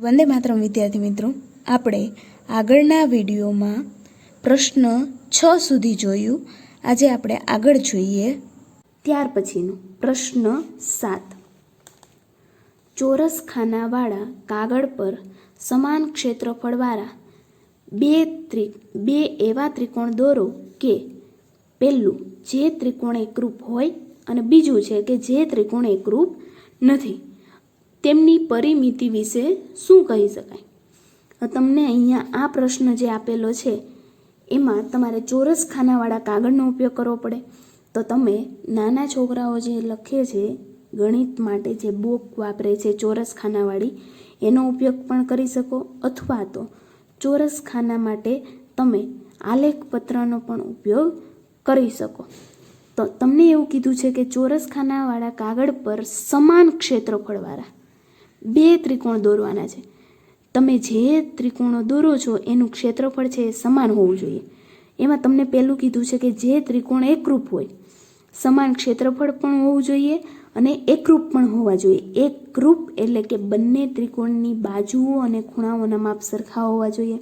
વંદે માતરમ વિદ્યાર્થી મિત્રો, આપણે આગળના વિડીયોમાં પ્રશ્ન 6 સુધી જોયું. આજે આપણે આગળ જોઈએ ત્યાર પછીનું પ્રશ્ન 7. ચોરસ ખાનાવાળા કાગળ પર સમાન ક્ષેત્રફળવાળા બે એવા ત્રિકોણ દોરો કે પહેલું જે ત્રિકોણ એકરૂપ હોય અને બીજું છે કે જે ત્રિકોણ એકરૂપ નથી. તેમની પરિમિતિ વિશે શું કહી શકાય? તમને અહીંયા આ પ્રશ્ન જે આપેલો છે એમાં તમારે ચોરસ ખાનાવાળા કાગળનો ઉપયોગ કરવો પડે. તો તમે નાના છોકરાઓ જે લખે છે ગણિત માટે જે બુક વાપરે છે ચોરસ ખાનાવાળી, એનો ઉપયોગ પણ કરી શકો, અથવા તો ચોરસ ખાના માટે તમે આલેખ પત્રનો પણ ઉપયોગ કરી શકો. તો તમને એવું કીધું છે કે ચોરસ ખાનાવાળા કાગળ પર સમાન ક્ષેત્રફળવાળા બે ત્રિકોણ દોરવાના છે. તમે જે ત્રિકોણો દોરો છો એનું ક્ષેત્રફળ છે એ સમાન હોવું જોઈએ. એમાં તમને પહેલું કીધું છે કે જે ત્રિકોણ એકરૂપ હોય, સમાન ક્ષેત્રફળ પણ હોવું જોઈએ અને એકરૂપ પણ હોવા જોઈએ. એકરૂપ એટલે કે બંને ત્રિકોણની બાજુઓ અને ખૂણાઓના માપ સરખા હોવા જોઈએ.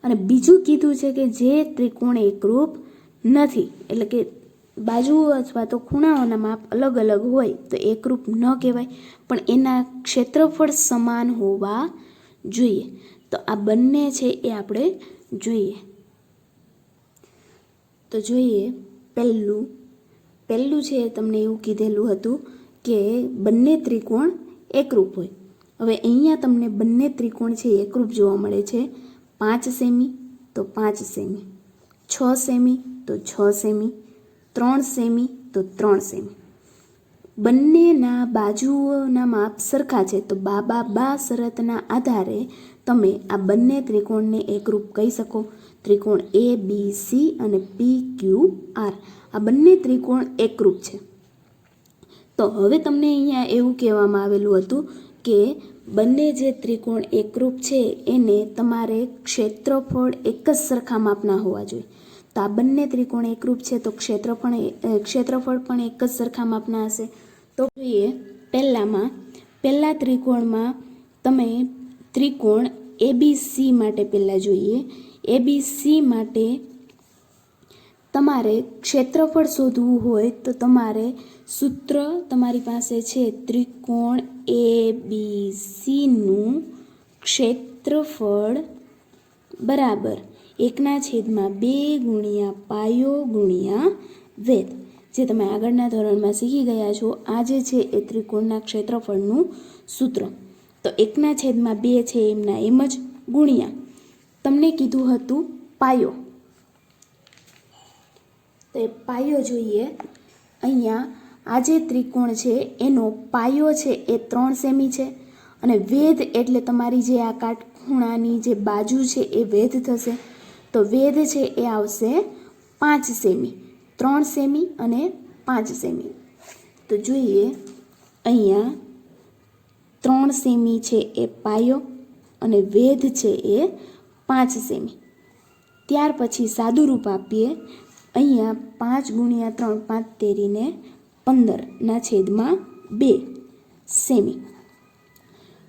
અને બીજું કીધું છે કે જે ત્રિકોણ એકરૂપ નથી, એટલે કે બાજુઓ અથવા તો ખૂણાઓના માપ અલગ અલગ હોય તો એકરૂપ ન કહેવાય, પણ એના ક્ષેત્રફળ સમાન હોવા જોઈએ. તો આ બંને છે એ આપણે જોઈએ. તો જોઈએ પહેલું છે તમને એવું કીધેલું હતું કે બંને ત્રિકોણ એકરૂપ હોય. હવે અહીંયા તમને બંને ત્રિકોણ છે એકરૂપ જોવા મળે છે. 5 સેમી તો 5 સેમી, 6 સેમી તો 6 સેમી, 3 સેમી તો 3 સેમી. બંનેના બાજુઓના માપ સરખા છે. તો બા શરતના આધારે તમે આ બંને ત્રિકોણને એકરૂપ કહી શકો. ત્રિકોણ ABC અને PQR, આ બંને ત્રિકોણ એકરૂપ છે. તો હવે તમને અહીંયા એવું કહેવામાં આવેલું હતું કે બંને જે ત્રિકોણ એકરૂપ છે એને તમારે ક્ષેત્રફળ એક જ સરખા માપના હોવા જોઈએ. તો આ બંને ત્રિકોણ એકરૂપ છે તો ક્ષેત્રફળ પણ એક જ સરખા માપના હશે. તો જોઈએ પહેલા ત્રિકોણમાં તમે ત્રિકોણ ABC માટે પહેલાં જોઈએ. ABC માટે તમારે ક્ષેત્રફળ શોધવું હોય તો તમારે સૂત્ર તમારી પાસે છે. ત્રિકોણ ABCનું ક્ષેત્રફળ બરાબર 1/2 ગુણ્યા પાયો ગુણ્યા વેધ, જે તમે આગળના ધોરણમાં શીખી ગયા છો. આ જે છે એ ત્રિકોણના ક્ષેત્રફળનું સૂત્ર. તો 1/2 છે એમના એમ જ ગુણ્યા તમને કીધું હતું પાયો. તો એ પાયો જોઈએ. અહીંયા આ જે ત્રિકોણ છે એનો પાયો છે એ 3 સેમી છે અને વેધ એટલે તમારી જે આ કાટખૂણાની જે બાજુ છે એ વેધ થશે. તો વેધ છે એ આવશે 5 સેમી, 3 સેમી અને 5 સેમી. તો જોઈએ અહીંયા 3 સેમી છે એ પાયો અને વેધ છે એ 5 સેમી. ત્યાર પછી સાદું રૂપ આપીએ. અહીંયા 5 ગુણ્યા 3 5 તેરીને 15/2 સેમી.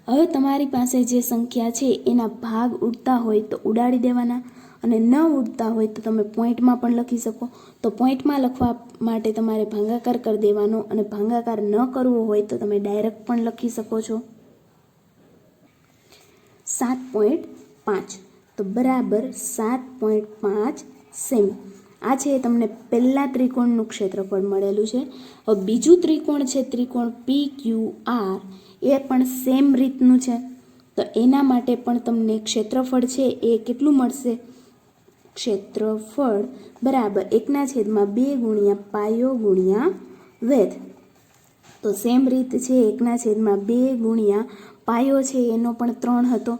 હવે તમારી પાસે જે સંખ્યા છે એના ભાગ ઉડતા હોય તો ઉડાડી દેવાના, અને ન ઉડતા હોય તો તમે પોઈન્ટમાં પણ લખી શકો. તો પોઈન્ટમાં લખવા માટે તમારે ભાગાકાર કરી દેવાનો, અને ભાગાકાર ન કરવો હોય તો તમે ડાયરેક્ટ પણ લખી શકો છો. 7.5 તો બરાબર 7.5 સેમી. આ છે તમને પહેલા ત્રિકોણનું ક્ષેત્રફળ મળેલું છે. હવે બીજું ત્રિકોણ છે ત્રિકોણ PQR, એ પણ સેમ રીતનું છે. તો એના માટે પણ તમને ક્ષેત્રફળ છે એ કેટલું મળશે? ક્ષેત્રફળ બરાબર 1/2 ગુણ્યા પાયો ગુણ્યા વેધ. તો સેમ રીત છે. 1/2 ગુણ્યા પાયો છે એનો પણ 3 હતો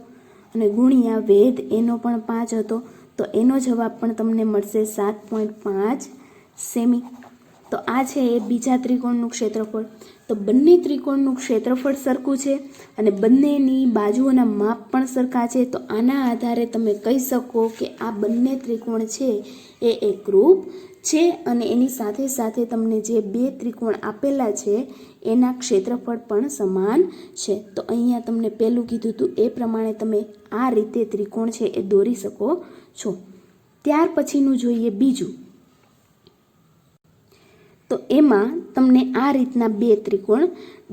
અને ગુણ્યા વેધ એનો પણ 5 હતો. તો એનો જવાબ પણ તમને મળશે 7.5 સેમી. તો આ છે એ બીજા ત્રિકોણનું ક્ષેત્રફળ. તો બંને ત્રિકોણનું ક્ષેત્રફળ સરખું છે અને બંનેની બાજુઓના માપ પણ સરખા છે. તો આના આધારે તમે કહી શકો કે આ બંને ત્રિકોણ છે એ એકરૂપ છે અને એની સાથે સાથે તમને જે બે ત્રિકોણ આપેલા છે એના ક્ષેત્રફળ પણ સમાન છે. તો અહીંયા તમને પહેલું કીધું હતું એ પ્રમાણે તમે આ રીતે ત્રિકોણ છે એ દોરી શકો છો. ત્યાર પછીનું જોઈએ બીજું. તો એમાં તમને આ રીતના બે ત્રિકોણ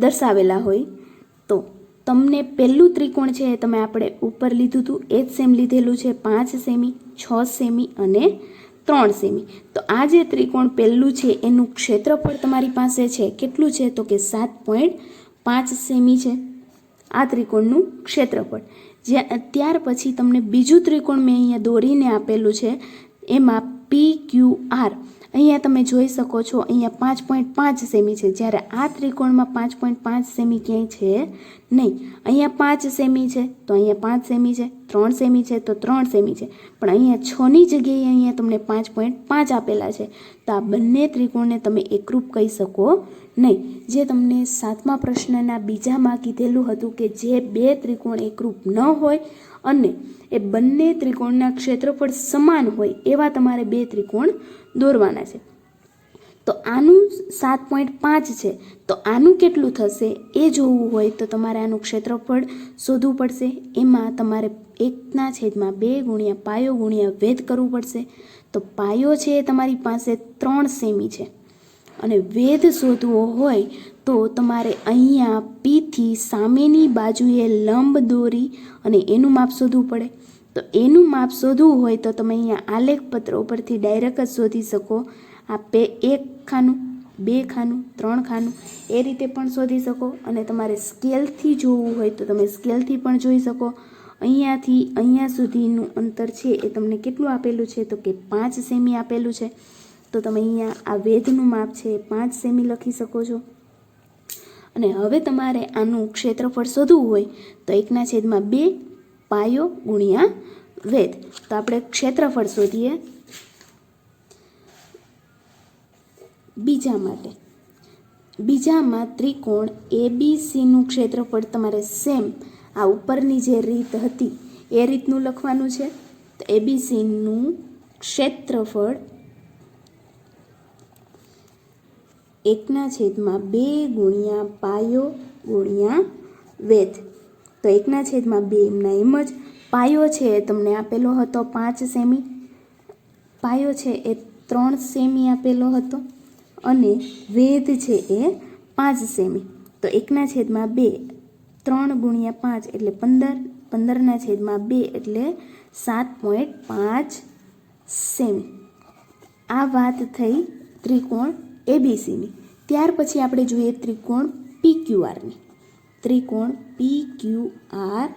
દર્શાવેલા હોય. તો તમને પહેલું ત્રિકોણ છે એ તમે આપણે ઉપર લીધું હતું એ જ સેમ લીધેલું છે, 5 સેમી, 6 સેમી અને 3 સેમી. તો આ જે ત્રિકોણ પહેલું છે એનું ક્ષેત્રફળ તમારી પાસે છે કેટલું છે? તો કે 7.5 સેમી છે આ ત્રિકોણનું ક્ષેત્રફળ. ત્યાર પછી તમને બીજું ત્રિકોણ મેં અહીંયા દોરીને આપેલું છે, એમાં PQR અહીંયા તમે જોઈ શકો છો અહીંયા 5.5 સેમી છે, જ્યારે આ ત્રિકોણમાં 5.5 સેમી ક્યાંય છે નહીં. અહીંયા 5 સેમી છે તો અહીંયા 5 સેમી છે, 3 સેમી છે તો 3 સેમી છે, પણ અહીંયા 6ની જગ્યાએ અહીંયા તમને 5.5 આપેલા છે. તો આ બંને ત્રિકોણને તમે એકરૂપ કહી શકો નહીં. જે તમને 7મા પ્રશ્નના બીજામાં કીધેલું હતું કે જે બે ત્રિકોણ એકરૂપ ન હોય અને એ બંને ત્રિકોણના ક્ષેત્રફળ સમાન હોય એવા તમારે બે ત્રિકોણ દોરવાના છે. તો આનું 7.5 છે તો આનું કેટલું થશે એ જોવું હોય તો તમારે આનું ક્ષેત્રફળ શોધવું પડશે. એમાં તમારે 1/2 ગુણ્યા પાયો ગુણ્યા વેધ કરવું પડશે. તો પાયો છે એ તમારી પાસે 3 સેમી છે અને વેધ શોધવો હોય તો તમારે અહીંયા પીથી સામેની બાજુએ લંબ દોરી અને એનું માપ શોધવું પડે. તો એનું માપ શોધવું હોય તો તમે અહીંયા આલેખ પત્ર ઉપરથી ડાયરેક્ટ જ શોધી શકો. આ 1 ખાનું, 2 ખાનું, 3 ખાનું એ રીતે પણ શોધી શકો અને તમારે સ્કેલથી જોવું હોય તો તમે સ્કેલથી પણ જોઈ શકો. અહીંયાથી અહીંયા સુધીનું અંતર છે એ તમને કેટલું આપેલું છે? તો કે 5 સેમી આપેલું છે. તો તમે અહીંયા આ વેધનું માપ છે 5 સેમી લખી શકો છો. અને હવે તમારે આનું ક્ષેત્રફળ શોધવું હોય તો 1/2 પાયો ગુણ્યા વેધ. તો આપણે ક્ષેત્રફળ શોધીએ બીજા માટે. બીજામાં ત્રિકોણ ABCનું ક્ષેત્રફળ તમારે સેમ આ ઉપરની જે રીત હતી એ રીતનું લખવાનું છે. તો ABCનું ક્ષેત્રફળ 1/2 ગુણ્યા પાયો ગુણ્યા વેધ. તો 1/2 એમના એમ જ. પાયો છે એ તમને આપેલો હતો 5 સેમી, પાયો છે એ 3 સેમી આપેલો હતો અને વેધ છે એ 5 સેમી. તો 1/2 3 ગુણ્યા 5 એટલે 15, 15/2 એટલે 7.5 સેમી. આ વાત થઈ ત્રિકોણ ABCની. ત્યાર પછી આપણે જોઈએ ત્રિકોણ PQRની. ત્રિકોણ PQR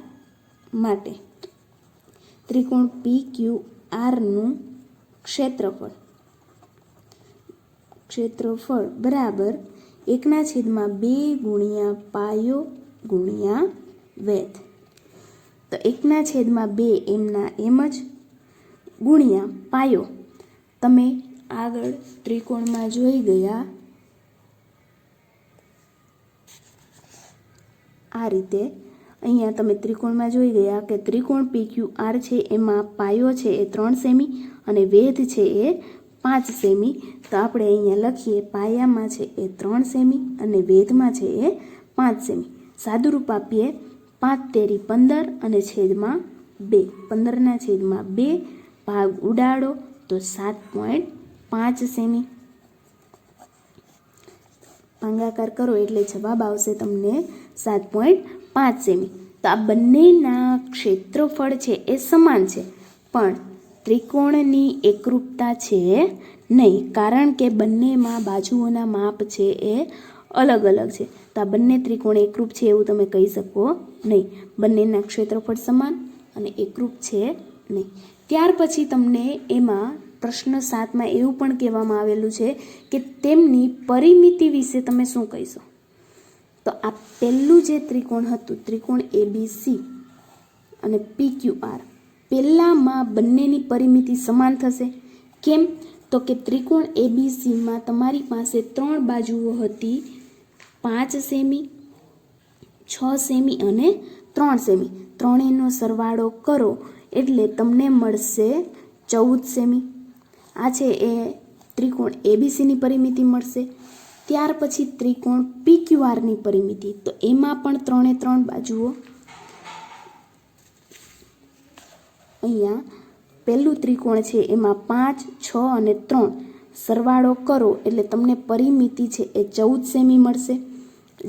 માટે ત્રિકોણ PQRનું ક્ષેત્રફળ બરાબર 1/2 ગુણ્યા પાયો ગુણ્યા વેધ. તો 1/2 એમના એમ જ ગુણ્યા પાયો. તમે આગળ ત્રિકોણમાં જોઈ ગયા આ રીતે. અહીંયા તમે ત્રિકોણમાં જોઈ ગયા કે ત્રિકોણ PQR છે એમાં પાયો છે એ 3 સેમી અને વેધ છે એ 5 સેમી. તો આપણે અહીંયા લખીએ પાયામાં છે એ 3 સેમી અને વેધમાં છે એ 5 સેમી. સાદુરૂપ આપીએ 5 તેરી 15 અને છેદમાં 2. 15/2 ભાગ ઉડાડો તો 7.5 સેમી. ભાગાકાર કરો એટલે જવાબ આવશે તમને 7.5 સેમી. તો આ બંનેના ક્ષેત્રફળ છે એ સમાન છે પણ ત્રિકોણની એકરૂપતા છે નહીં, કારણ કે બંનેમાં બાજુઓના માપ છે એ અલગ અલગ છે. તો આ બંને ત્રિકોણ એકરૂપ છે એવું તમે કહી શકો નહીં. બંનેના ક્ષેત્રફળ સમાન અને એકરૂપ છે નહીં. ત્યાર પછી તમને એમાં પ્રશ્ન 7માં એવું પણ કહેવામાં આવેલું છે કે તેમની પરિમિતિ વિશે તમે શું કહીશો? તો આ પહેલું જે ત્રિકોણ હતું ત્રિકોણ ABC અને PQR, પહેલામાં બંનેની પરિમિતિ સમાન થશે. કેમ? તો તો કે ત્રિકોણ એબીસીમાં તમારી પાસે 3 બાજુઓ હતી, 5 સેમી, 6 સેમી અને 3 સેમી. ત્રણેયનો સરવાળો કરો એટલે તમને મળશે 14 સેમી. આ છે એ ત્રિકોણ એબીસીની પરિમિતિ મળશે. ત્યાર પછી ત્રિકોણ પીક્યુઆરની પરિમિતિ, તો એમાં પણ 3 બાજુઓ. અહીંયા પહેલું ત્રિકોણ છે એમાં 5, 6 અને 3 સરવાળો કરો એટલે તમને પરિમિતિ છે એ 14 સેમી મળશે.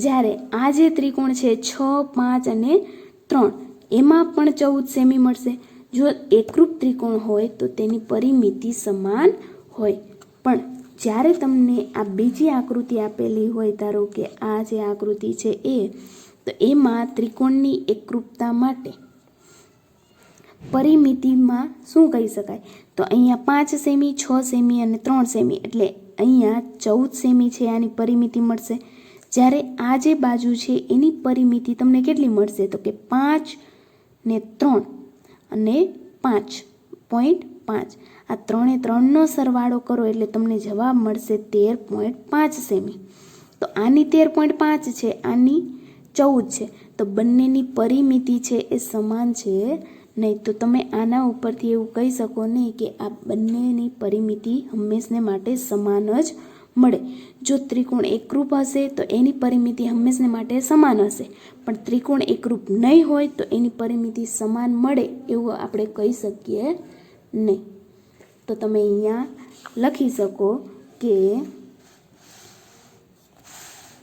જ્યારે આ જે ત્રિકોણ છે 6, 5 અને 3 એમાં પણ 14 સેમી મળશે. જો એકરૂપ ત્રિકોણ હોય તો તેની પરિમિતિ સમાન હોય. પણ જ્યારે તમને આ બીજી આકૃતિ આપેલી હોય, ધારો કે આ જે આકૃતિ છે એ, તો એમાં ત્રિકોણની એકરૂપતા માટે પરિમિતિમાં શું કહી શકાય, તો અહીંયા 5 સેમી, 6 સેમી અને 3 સેમી, એટલે અહીંયા 14 સેમી છે આની પરિમિતિ મળશે. જ્યારે આ જે બાજુ છે એની પરિમિતિ તમને કેટલી મળશે, તો કે 5 ને 3 અને 5.5. આ 3 સરવાળો કરો એટલે તમને જવાબ મળશે 13.5 સેમી. તો આની 13.5 છે, આની 14 છે, તો બંનેની પરિમિતિ છે એ સમાન છે નહીં. તો તમે આના ઉપરથી એવું કહી શકો નહીં કે આ બંનેની પરિમિતિ હંમેશને માટે સમાન જ મળે. જો ત્રિકોણ એકરૂપ હશે તો એની પરિમિતિ હંમેશને માટે સમાન હશે, પણ ત્રિકોણ એકરૂપ નહીં હોય તો એની પરિમિતિ સમાન મળે એવું આપણે કહી શકીએ નહીં. તો તમે અહીંયા લખી શકો કે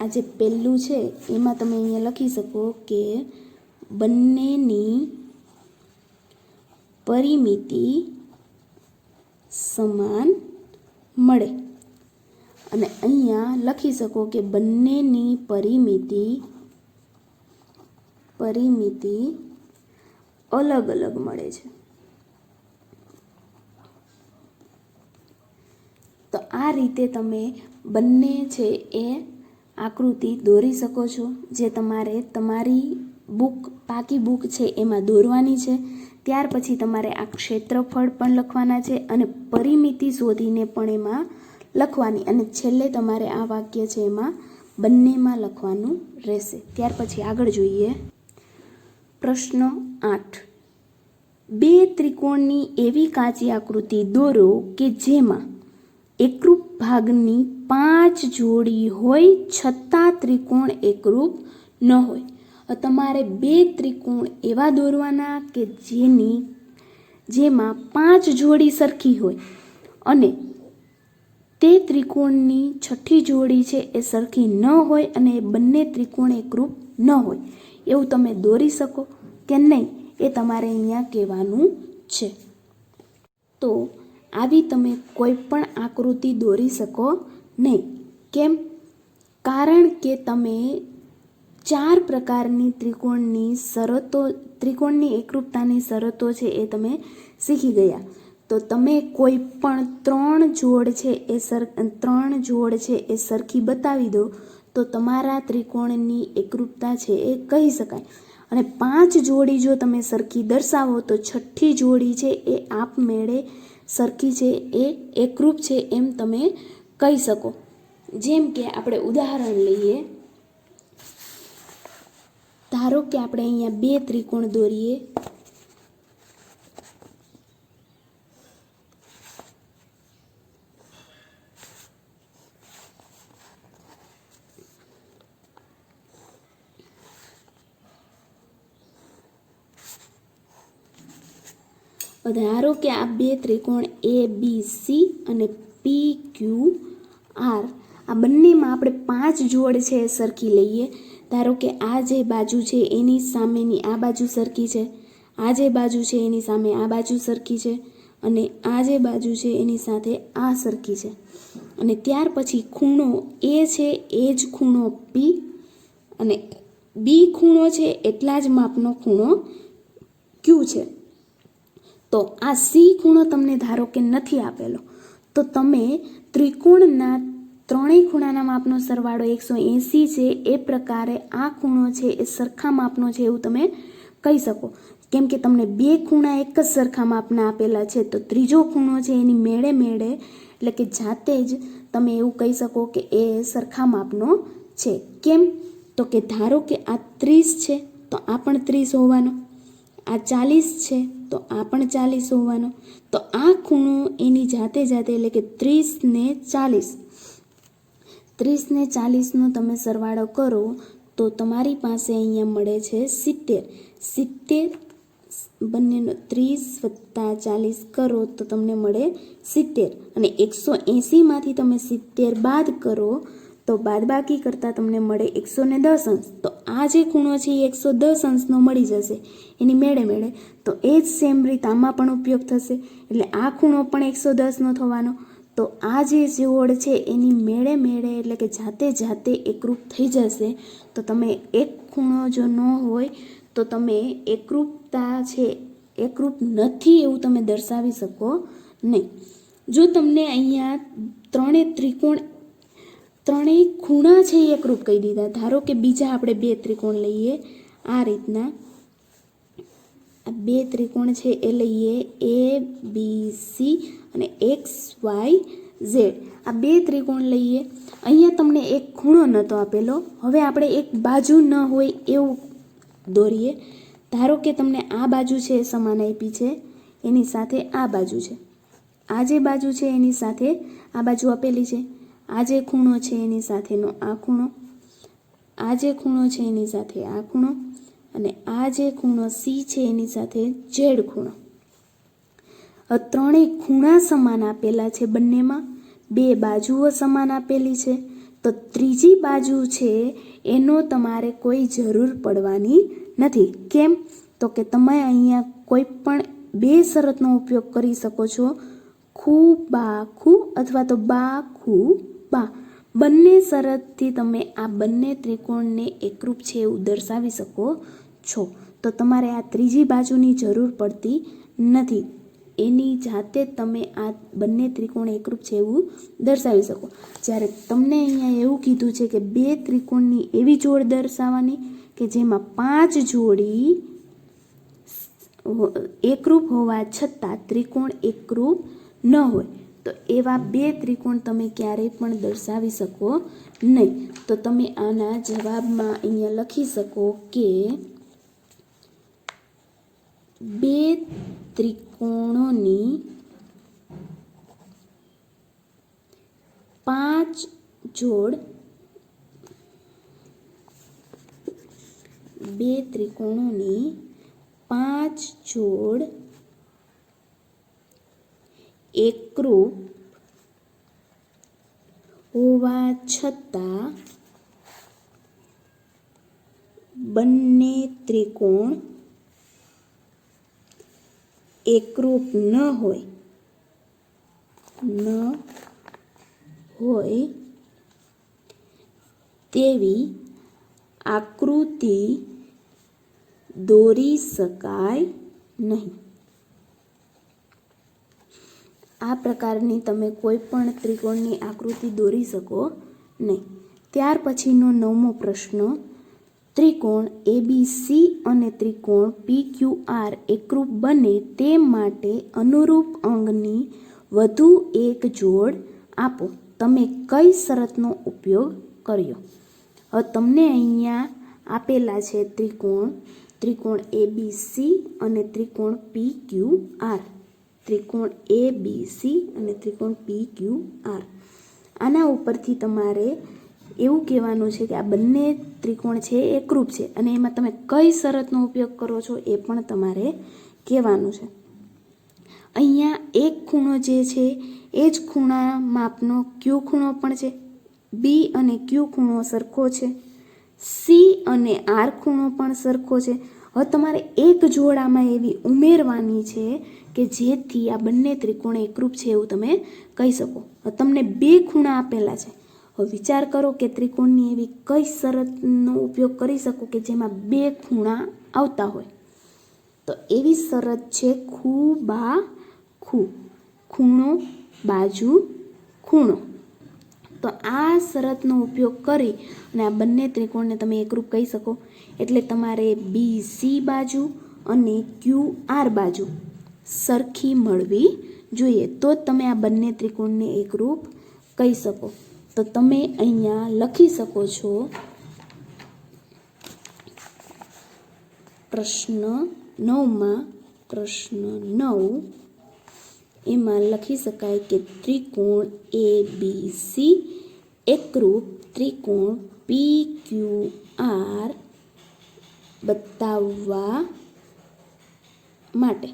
આ જે પહેલું છે એમાં તમે અહીંયા લખી શકો કે બંનેની પરિમિતિ સમાન મળે, અને અહીંયા લખી શકો કે બંનેની પરિમિતિ અલગ અલગ મળે છે. તો આ રીતે તમે બંને છે એ આકૃતિ દોરી શકો છો, જે તમારે તમારી પાકી બુક છે એમાં દોરવાની છે. ત્યાર પછી તમારે આ ક્ષેત્રફળ પણ લખવાના છે અને પરિમિતિ શોધીને પણ એમાં લખવાની, અને છેલ્લે તમારે આ વાક્ય છે એમાં બંનેમાં લખવાનું રહેશે. ત્યાર પછી આગળ જોઈએ પ્રશ્ન 8. 2 ત્રિકોણની એવી કાચી આકૃતિ દોરો કે જેમાં એકરૂપ ભાગની 5 જોડી હોય છતાં ત્રિકોણ એકરૂપ ન હોય. તમારે 2 ત્રિકોણ એવા દોરવાના કે જેમાં 5 જોડી સરખી હોય અને તે ત્રિકોણની છઠ્ઠી જોડી છે એ સરખી ન હોય અને એ બંને ત્રિકોણ એકરૂપ ન હોય. એવું તમે દોરી શકો કે નહીં એ તમારે અહીંયા કહેવાનું છે. તો આવી તમે કોઈ પણ આકૃતિ દોરી શકો નહીં. કેમ? કારણ કે તમે 4 પ્રકારની ત્રિકોણની એકરૂપતાની શરતો છે એ તમે શીખી ગયા. તો તમે કોઈ પણ 3 જોડ છે એ સરખી બતાવી દો તો તમારા ત્રિકોણની એકરૂપતા છે એ કહી શકાય. અને 5 જોડી જો તમે સરખી દર્શાવો તો છઠ્ઠી જોડી છે એ આપમેળે સરખી છે એ એકરૂપ છે એમ તમે કહી શકો. જેમ કે આપણે ઉદાહરણ લઈએ, ધારો કે આપણે અહીંયા 2 ત્રિકોણ દોરીએ. ધારો કે આ 2 ત્રિકોણ ABC અને PQR, આ બંનેમાં આપણે 5 જોડ છે એ સરખી લઈએ. ધારો કે આ જે બાજુ છે એની સામેની આ બાજુ સરખી છે, આ જે બાજુ છે એની સામે આ બાજુ સરખી છે, અને આ જે બાજુ છે એની સાથે આ સરખી છે. અને ત્યાર પછી ખૂણો A છે એ જ ખૂણો P, અને B ખૂણો છે એટલા જ માપનો ખૂણો Q છે. તો આ C ખૂણો તમને ધારો કે નથી આપેલો, તો તમે ત્રિકોણના ત્રણેય ખૂણાના માપનો સરવાળો 180 છે એ પ્રકારે આ ખૂણો છે એ સરખા માપનો છે એવું તમે કહી શકો. કેમ કે તમને 2 ખૂણા એક જ સરખા માપના આપેલા છે, તો ત્રીજો ખૂણો છે એની મેળે એટલે કે જાતે જ તમે એવું કહી શકો કે એ સરખા માપનો છે. કેમ? તો કે ધારો કે આ 30 છે તો આ પણ 30 હોવાનો, આ 40 છે તો આ પણ 40 હોવાનો. તો આ ખૂણો એની જાતે એટલે કે 30 ને 40, 30 ને 40નો તમે સરવાળો કરો તો તમારી પાસે અહીંયા મળે છે 70. 70 બંનેનો 30 + 40 કરો તો તમને મળે 70. અને 180માંથી તમે 70 બાદ કરો તો બાદબાકી કરતાં તમને મળે 110 અંશ. તો આ જે ખૂણો છે એ 110 અંશનો મળી જશે એની મેળે. તો એ જ સેમ રીત આમાં પણ ઉપયોગ થશે, એટલે આ ખૂણો પણ 110નો થવાનો. તો આ જે જોડ છે એની મેળે એટલે કે જાતે એકરૂપ થઈ જશે. તો તમે એક ખૂણો જો ન હોય તો તમે એકરૂપતા છે, એકરૂપ નથી એવું તમે દર્શાવી શકો નહીં. જો તમને અહીંયા ત્રણેય ખૂણા છે એ એકરૂપ કહી દીધા, ધારો કે બીજા આપણે 2 ત્રિકોણ લઈએ, આ રીતના આ 2 ત્રિકોણ છે એ લઈએ ABC અને XYZ. આ 2 ત્રિકોણ લઈએ. અહીંયા તમને એક ખૂણો નહોતો આપેલો, હવે આપણે એક બાજુ ન હોય એવું દોરીએ. ધારો કે તમને આ બાજુ છે એ સમાન આપી છે, એની સાથે આ બાજુ છે, આ જે બાજુ છે એની સાથે આ બાજુ આપેલી છે, આ જે ખૂણો છે એની સાથેનો આ ખૂણો, આ જે ખૂણો છે એની સાથે આ ખૂણો, અને આ જે ખૂણો C છે એની સાથે Z ખૂણો. ત્રણેય ખૂણા સમાન આપેલા છે બંનેમાં, 2 બાજુઓ સમાન આપેલી છે. તો ત્રીજી બાજુ છે એનો તમારે કોઈ જરૂર પડવાની નથી. કેમ? તો કે તમે અહીંયા કોઈ પણ 2 શરતનો ઉપયોગ કરી શકો છો, ખૂ બા ખૂ અથવા તો બા ખૂ બા. બંને શરતથી તમે આ બંને ત્રિકોણને એકરૂપ છે એવું દર્શાવી શકો છો. તો તમારે આ ત્રીજી બાજુની જરૂર પડતી નથી, એની જાતે તમે આ બંને ત્રિકોણ એકરૂપ છે એવું દર્શાવી શકો. જ્યારે તમને અહીંયા એવું કીધું છે કે 2 ત્રિકોણની એવી જોડ દર્શાવવાની કે જેમાં 5 જોડી એકરૂપ હોવા છતાં ત્રિકોણ એકરૂપ ન હોય, તો એવા 2 ત્રિકોણ તમે ક્યારેય પણ દર્શાવી શકો નહીં. તો તમે આના જવાબમાં અહીંયા લખી શકો કે 2 ત્રિકોણોની 5 જોડ, 2 ત્રિકોણોની 5 જોડ એકરૂપ હોવા છતાં બંને ત્રિકોણ એકરૂપ ન હોય તેવી આકૃતિ દોરી શકાય નહીં. આ પ્રકારની તમે કોઈ પણ ત્રિકોણની આકૃતિ દોરી શકો નહીં. ત્યાર પછીનો 9મો પ્રશ્ન, ત્રિકોણ ABC અને ત્રિકોણ PQR એકરૂપ બને તે માટે અનુરૂપ અંગની વધુ એક જોડ આપો. તમે કઈ શરતનો ઉપયોગ કર્યો? હવે તમને અહીંયા આપેલા છે ત્રિકોણ ABC અને ત્રિકોણ PQR. ત્રિકોણ ABC અને ત્રિકોણ PQR. આના ઉપરથી તમારે એવું કહેવાનું છે કે આ બંને ત્રિકોણ છે એકરૂપ છે, અને એમાં તમે કઈ શરતનો ઉપયોગ કરો છો એ પણ તમારે કહેવાનું છે. અહીંયા એક ખૂણો જે છે એ જ ખૂણા માપનો Q ખૂણો પણ છે, B અને Q ખૂણો સરખો છે, C અને R ખૂણો પણ સરખો છે. હવે તમારે એક જોડામાં એવી ઉમેરવાની છે કે જેથી આ બંને ત્રિકોણ એકરૂપ છે એવું તમે કહી શકો. તમને 2 ખૂણા આપેલા છે. હવે વિચાર કરો કે ત્રિકોણની એવી કઈ શરતનો ઉપયોગ કરી શકો કે જેમાં 2 ખૂણા આવતા હોય. તો એવી શરત છે ખૂ બા ખૂ, ખૂણો બાજુ ખૂણો. તો આ શરતનો ઉપયોગ કરી અને આ બંને ત્રિકોણને તમે એકરૂપ કહી શકો. એટલે તમારે BC બાજુ અને QR બાજુ સરખી મળવી જોઈએ તો જ તમે આ બંને ત્રિકોણને એકરૂપ કહી શકો. તો તમે અહીંયા લખી શકો છો પ્રશ્ન 9માં પ્રશ્ન 9 એમાં લખી શકાય કે ત્રિકોણ ABC એકરૂપ ત્રિકોણ PQR બતાવવા માટે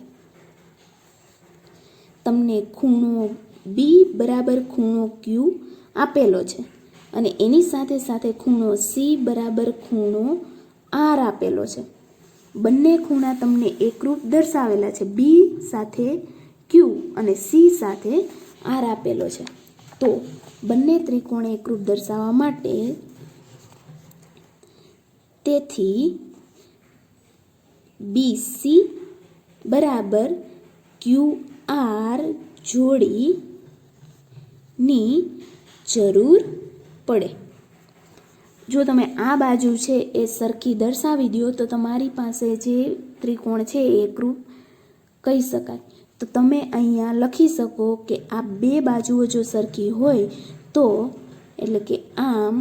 તમને ખૂણો B બરાબર ખૂણો Q આપેલો છે અને એની સાથે સાથે ખૂણો C બરાબર ખૂણો R આપેલો છે. બંને ખૂણા તમને એકરૂપ દર્શાવેલા છે. B સાથે Q અને C સાથે R આપેલો છે. તો બંને ત્રિકોણ એકરૂપ દર્શાવવા માટે તેથી BC બરાબર QR જોડીની જરૂર પડે. જો તમે આ બાજુ છે એ સરખી દર્શાવી દો તો તમારી પાસે જે ત્રિકોણ છે એ એકરૂપ કહી શકાય. તો તમે અહીંયા લખી શકો કે આ બે બાજુઓ જો સરખી હોય તો એટલે કે આમ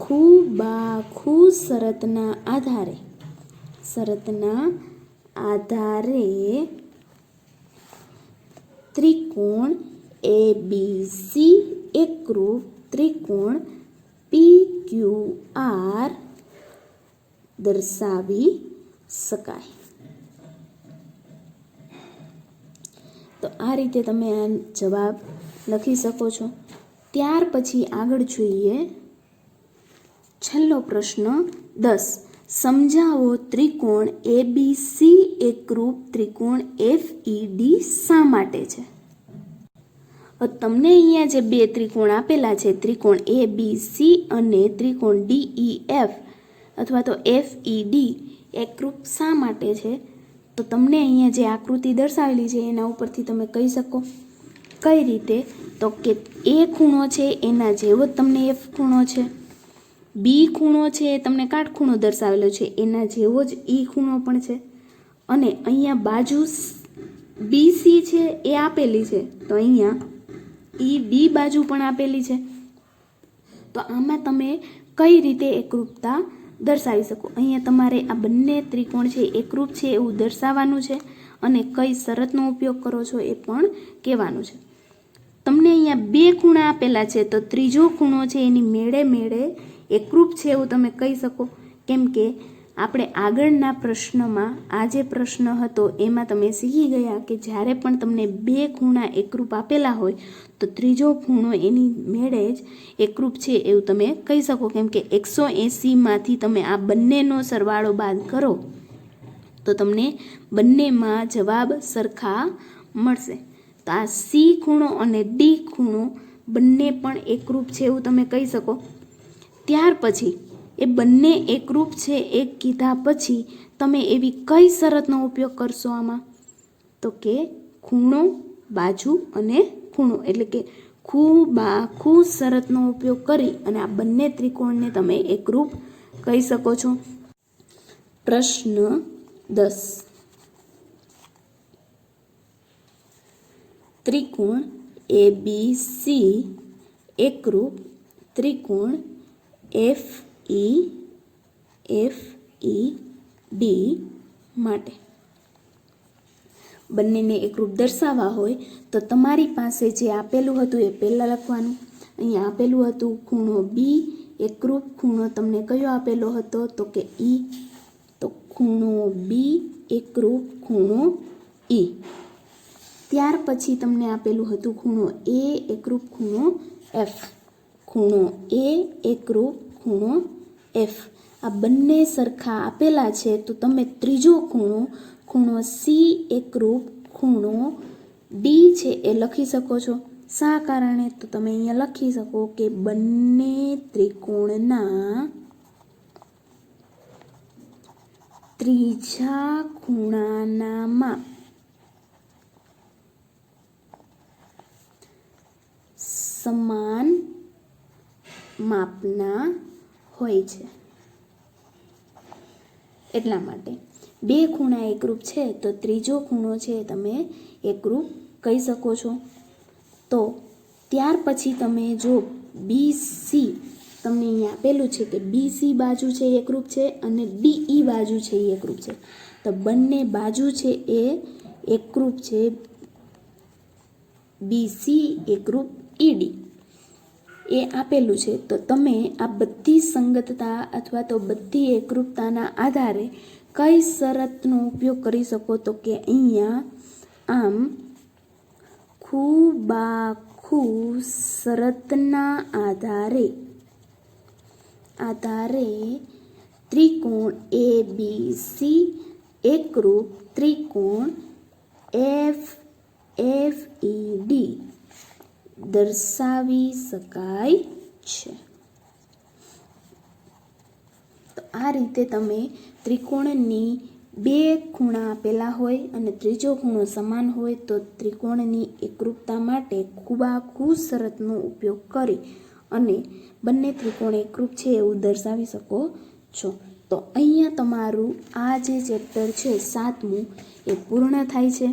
ખૂબાખૂ શરતના આધારે ત્રિકોણ ABC એકરૂપ ત્રિકોણ PQR દર્શાવી શકાય. તો આ રીતે તમે આ જવાબ લખી શકો છો. ત્યાર પછી આગળ જોઈએ છેલ્લો પ્રશ્ન 10. સમજાવો ત્રિકોણ ABC એકરૂપ ત્રિકોણ FED શા માટે છે? તમને અહીંયા જે બે ત્રિકોણ આપેલા છે ત્રિકોણ ABC અને ત્રિકોણ DEF અથવા તો FED એકરૂપ શા માટે છે? તો તમને અહીંયા જે આકૃતિ દર્શાવેલી છે એના ઉપરથી તમે કહી શકો. કઈ રીતે? તો કે A ખૂણો છે એના જેવો જ તમને F ખૂણો છે. B ખૂણો છે એ તમને કાટખૂણો દર્શાવેલો છે એના જેવો જ E ખૂણો પણ છે. અને અહીંયા બાજુ BC છે એ આપેલી છે તો અહીંયા ED બાજુ પણ આપેલી છે. તો આમાં તમે કઈ રીતે એકરૂપતા દર્શાવી શકો? અહીંયા તમારે આ બંને ત્રિકોણ છે એકરૂપ છે એવું દર્શાવવાનું છે અને કઈ શરતનો ઉપયોગ કરો છો એ પણ કહેવાનું છે. તમને અહીંયા બે ખૂણા આપેલા છે તો ત્રીજો ખૂણો છે એની મેળે એકરૂપ છે એવું તમે કહી શકો. કેમ કે આપણે આગળના પ્રશ્નમાં આ જે પ્રશ્ન હતો એમાં તમે શીખી ગયા કે જ્યારે પણ તમને બે ખૂણા એકરૂપ આપેલા હોય તો ત્રીજો ખૂણો એની મેળે જ એકરૂપ છે એવું તમે કહી શકો. કેમ કે 180માંથી તમે આ બંનેનો સરવાળો બાદ કરો તો તમને બંનેમાં જવાબ સરખા મળશે. તો આ C ખૂણો અને D ખૂણો બંને પણ એકરૂપ છે એવું તમે કહી શકો. ત્યાર પછી એ બંને એકરૂપ છે એક કીધા પછી તમે એવી કઈ શરતનો ઉપયોગ કરશો આમાં? તો કે ખૂણો, બાજુ અને ખૂણો એટલે કે ખૂબાખૂ શરતનો ઉપયોગ કરી અને આ બંને ત્રિકોણને તમે એકરૂપ કહી શકો છો. પ્રશ્ન 10. ત્રિકોણ ABC એકરૂપ ત્રિકોણ FED માટે બંનેને એકરૂપ દર્શાવવા હોય તો તમારી પાસે જે આપેલું હતું એ પહેલાં લખવાનું. અહીંયા આપેલું હતું ખૂણો B એકરૂપ ખૂણો તમને કયો આપેલો હતો? તો કે E. તો ખૂણો B એકરૂપ ખૂણો E. ત્યાર પછી તમને આપેલું હતું ખૂણો A એકરૂપ ખૂણો F. ખૂણો A એકરૂપ ખૂણો F. આ બંને સરખા આપેલા છે તો તમે ત્રીજો ખૂણો C એકરૂપ ખૂણો D છે એ લખી શકો છો. શા કારણે? તો તમે અહીંયા લખી શકો કે બંને ત્રિકોણના ત્રીજા ખૂણાના માપ સમાન માપના હોય છે. એટલા માટે બે ખૂણા એકરૂપ છે તો ત્રીજો ખૂણો છે તમે એકરૂપ કહી શકો છો. તો ત્યાર પછી તમે જો BC તમને અહીંયા આપેલું છે કે BC બાજુ છે એ એકરૂપ છે અને DE બાજુ છે એ એકરૂપ છે. તો બંને બાજુ છે એ એકરૂપ છે. BC એકરૂપ ED એ આપેલું છે. તો તમે આ બધી સંગતતા અથવા તો બધી એકરૂપતાના આધારે કઈ શરતનો ઉપયોગ કરી શકો? તો કે અહીંયા આમ ખૂબાખૂ શરતના આધારે ત્રિકોણ ABC એકરૂપ ત્રિકોણ FED દર્શાવી શકાય છે. તો આ રીતે તમે ત્રિકોણની બે ખૂણા આપેલા હોય અને ત્રીજો ખૂણો સમાન હોય તો ત્રિકોણની એકરૂપતા માટે ખૂબાખૂ શરતનો ઉપયોગ કરી અને બંને ત્રિકોણ એકરૂપ છે એવું દર્શાવી શકો છો. તો અહીંયા તમારું આ જે ચેપ્ટર છે 7મું એ પૂર્ણ થાય છે.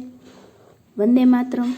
વંદે માતરમ.